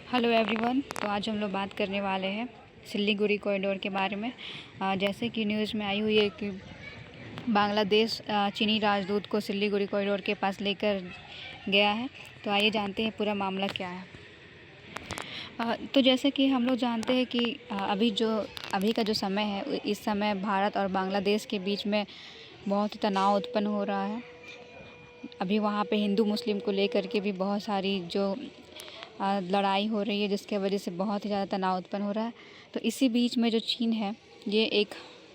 Hello everyone. तो आज हम लोग बात करने वाले हैं सिल्लीगुड़ी कॉरिडोर के बारे में। जैसे कि न्यूज़ में आई हुई है कि बांग्लादेश चीनी राजदूत को सिल्लीगुड़ी कॉरिडोर के पास लेकर गया है। तो आइए जानते हैं पूरा मामला क्या है। तो जैसे कि हम लोग जानते हैं कि अभी का जो समय है, इस समय भारत और बांग्लादेश के बीच में बहुत ही तनाव उत्पन्न हो रहा है। अभी वहाँ पे हिंदू मुस्लिम को लेकर के भी बहुत सारी जो लड़ाई हो रही है, जिसके वजह से बहुत ही ज़्यादा तनाव उत्पन्न हो रहा है। तो इसी बीच में जो चीन है, ये एक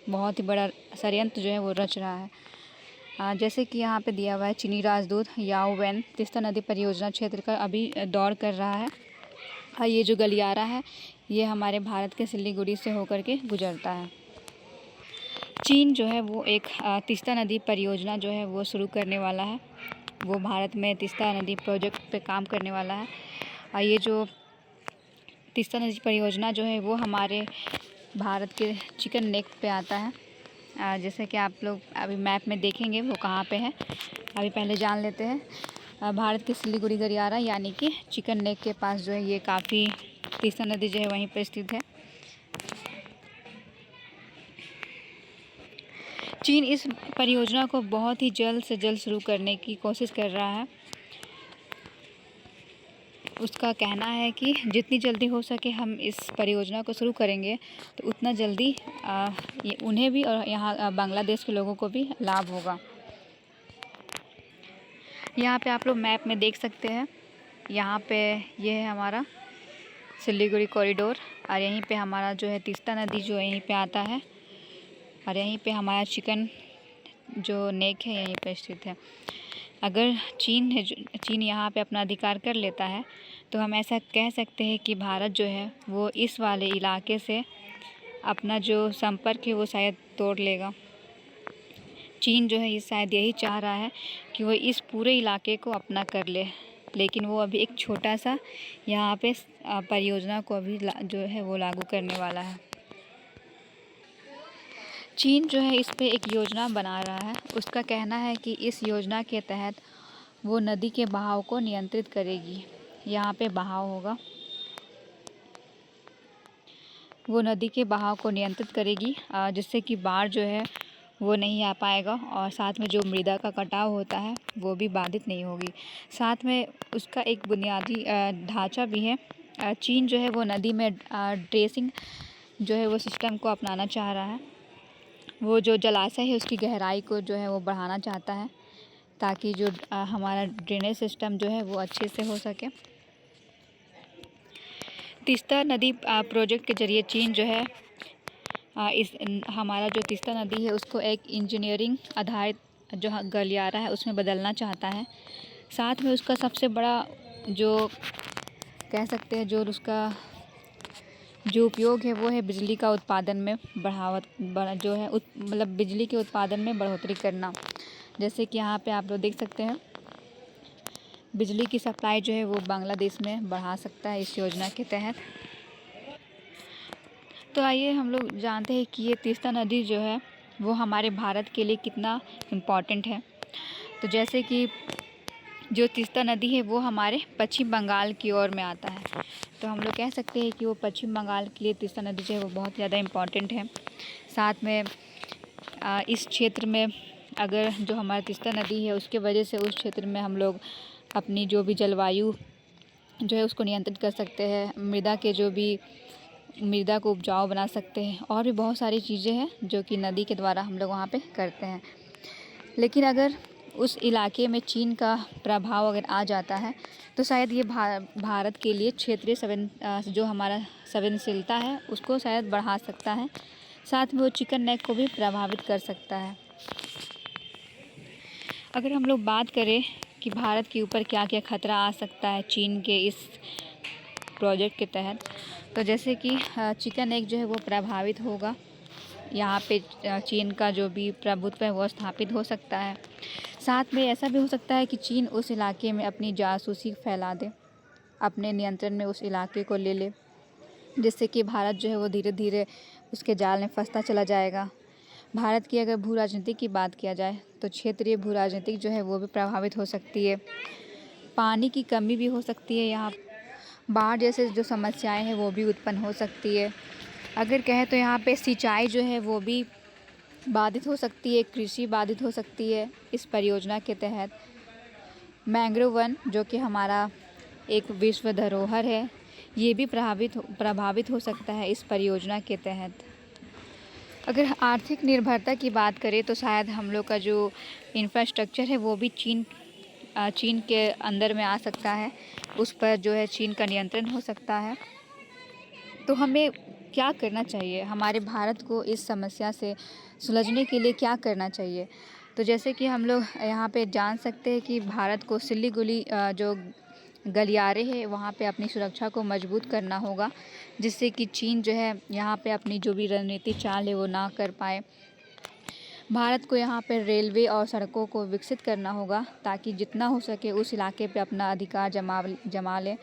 बहुत ही बड़ा षड्यंत्र जो है वो रच रहा है। जैसे कि यहाँ पे दिया हुआ है, चीनी राजदूत याओ वेन तीस्ता नदी परियोजना क्षेत्र का अभी दौर कर रहा है। ये जो गलियारा है, ये हमारे भारत के सिल्लीगुड़ी से होकर के गुजरता है। चीन जो है वो एक तीस्ता नदी परियोजना जो है वो शुरू करने वाला है। वो भारत में तीस्ता नदी प्रोजेक्ट पे काम करने वाला है। ये जो तीस्ता नदी परियोजना जो है वो हमारे भारत के चिकन नेक पे आता है। जैसे कि आप लोग अभी मैप में देखेंगे वो कहाँ पे है। अभी पहले जान लेते हैं। भारत के सिल्लीगुड़ी गलियारा यानी कि चिकन नेक के पास जो है ये काफ़ी तीस्ता नदी जो है वहीं पर स्थित है। चीन इस परियोजना को बहुत ही जल्द से जल्द शुरू करने की कोशिश कर रहा है। उसका कहना है कि जितनी जल्दी हो सके हम इस परियोजना को शुरू करेंगे, तो उतना जल्दी ये उन्हें भी और यहाँ बांग्लादेश के लोगों को भी लाभ होगा। यहाँ पे आप लोग मैप में देख सकते हैं। यहाँ पे ये है हमारा सिल्लीगुड़ी कॉरिडोर, और यहीं पे हमारा जो है तीस्ता नदी जो यहीं पे आता है, और यहीं पे हमारा चिकन जो नेक है यहीं पे स्थित है। अगर चीन यहाँ पे अपना अधिकार कर लेता है, तो हम ऐसा कह सकते हैं कि भारत जो है वो इस वाले इलाके से अपना जो संपर्क है वो शायद तोड़ लेगा। चीन जो है ये शायद यही चाह रहा है कि वो इस पूरे इलाके को अपना कर ले, लेकिन वो अभी एक छोटा सा यहाँ पे परियोजना को अभी जो है वो लागू करने वाला है। चीन जो है इस पे एक योजना बना रहा है। उसका कहना है कि इस योजना के तहत वो नदी के बहाव को नियंत्रित करेगी। यहाँ पे बहाव होगा, वो नदी के बहाव को नियंत्रित करेगी, जिससे कि बाढ़ जो है वो नहीं आ पाएगा, और साथ में जो मृदा का कटाव होता है वो भी बाधित नहीं होगी। साथ में उसका एक बुनियादी ढांचा भी है। चीन जो है वो नदी में ड्रेसिंग जो है वो सिस्टम को अपनाना चाह रहा है। वो जो जलाशय है उसकी गहराई को जो है वो बढ़ाना चाहता है, ताकि जो हमारा ड्रेनेज सिस्टम जो है वो अच्छे से हो सके। तीस्ता नदी प्रोजेक्ट के ज़रिए चीन जो है इस हमारा जो तीस्ता नदी है उसको एक इंजीनियरिंग आधारित जो गलियारा है उसमें बदलना चाहता है। साथ में उसका सबसे बड़ा जो कह सकते हैं जो उसका जो उपयोग है वो है बिजली का उत्पादन में जो है मतलब बिजली के उत्पादन में बढ़ोतरी करना। जैसे कि यहाँ पे आप लोग देख सकते हैं, बिजली की सप्लाई जो है वो बांग्लादेश में बढ़ा सकता है इस योजना के तहत। तो आइए हम लोग जानते हैं कि ये तीस्ता नदी जो है वो हमारे भारत के लिए कितना इम्पॉर्टेंट है। तो जैसे कि जो तीस्ता नदी है वो हमारे पश्चिम बंगाल की ओर में आता है, तो हम लोग कह सकते हैं कि वो पश्चिम बंगाल के लिए तीस्ता नदी जो है वो बहुत ज़्यादा इम्पॉर्टेंट है। साथ में इस क्षेत्र में अगर जो हमारा तीस्ता नदी है उसके वजह से उस क्षेत्र में हम लोग अपनी जो भी जलवायु जो है उसको नियंत्रित कर सकते हैं, मृदा को उपजाऊ बना सकते हैं, और भी बहुत सारी चीज़ें हैं जो कि नदी के द्वारा हम लोग वहाँ पे करते हैं। लेकिन अगर उस इलाके में चीन का प्रभाव अगर आ जाता है, तो शायद ये भारत के लिए क्षेत्रीय जो हमारा संवेदनशीलता है उसको शायद बढ़ा सकता है। साथ में वो चिकन नेक को भी प्रभावित कर सकता है। अगर हम लोग बात करें कि भारत के ऊपर क्या क्या खतरा आ सकता है चीन के इस प्रोजेक्ट के तहत, तो जैसे कि चिकन नेक जो है वो प्रभावित होगा। यहाँ पे चीन का जो भी प्रभुत्व है वो स्थापित हो सकता है। साथ में ऐसा भी हो सकता है कि चीन उस इलाके में अपनी जासूसी फैला दे, अपने नियंत्रण में उस इलाके को ले ले, जिससे कि भारत जो है वो धीरे धीरे उसके जाल में फंसता चला जाएगा। भारत की अगर भू राजनीति की बात किया जाए, तो क्षेत्रीय भू राजनीति जो है वो भी प्रभावित हो सकती है। पानी की कमी भी हो सकती है यहाँ। बाढ़ जैसे जो समस्याएं हैं वो भी उत्पन्न हो सकती है। अगर कहें तो यहाँ पे सिंचाई जो है वो भी बाधित हो सकती है, कृषि बाधित हो सकती है इस परियोजना के तहत। मैंग्रोव वन जो कि हमारा एक विश्व धरोहर है, ये भी प्रभावित हो सकता है इस परियोजना के तहत। अगर आर्थिक निर्भरता की बात करें तो शायद हम लोग का जो इंफ्रास्ट्रक्चर है वो भी चीन के अंदर में आ सकता है, उस पर जो है चीन का नियंत्रण हो सकता है। तो हमें क्या करना चाहिए, हमारे भारत को इस समस्या से सुलझने के लिए क्या करना चाहिए? तो जैसे कि हम लोग यहाँ पे जान सकते हैं कि भारत को सिल्लीगुड़ी जो गलियारे हैं वहाँ पे अपनी सुरक्षा को मजबूत करना होगा, जिससे कि चीन जो है यहाँ पे अपनी जो भी रणनीति चाल है वो ना कर पाए। भारत को यहाँ पर रेलवे और सड़कों को विकसित करना होगा ताकि जितना हो सके उस इलाके पे अपना अधिकार जमा लें।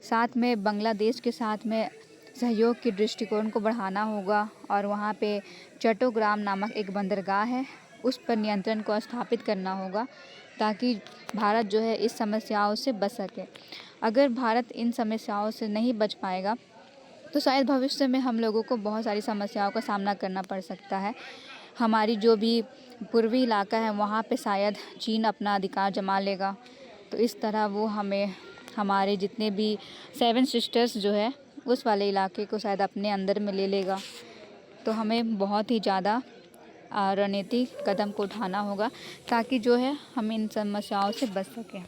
साथ में बांग्लादेश के साथ में सहयोग के दृष्टिकोण को बढ़ाना होगा और वहाँ पे चट्टोग्राम नामक एक बंदरगाह है, उस पर नियंत्रण को स्थापित करना होगा ताकि भारत जो है इस समस्याओं से बच सके। अगर भारत इन समस्याओं से नहीं बच पाएगा तो शायद भविष्य में हम लोगों को बहुत सारी समस्याओं का सामना करना पड़ सकता है। हमारी जो भी पूर्वी इलाका है वहाँ पे शायद चीन अपना अधिकार जमा लेगा, तो इस तरह वो हमें हमारे जितने भी 7 सिस्टर्स जो है उस वाले इलाके को शायद अपने अंदर में ले लेगा। तो हमें बहुत ही ज़्यादा रणनीतिक कदम को उठाना होगा ताकि जो है हम इन समस्याओं से बच सकें।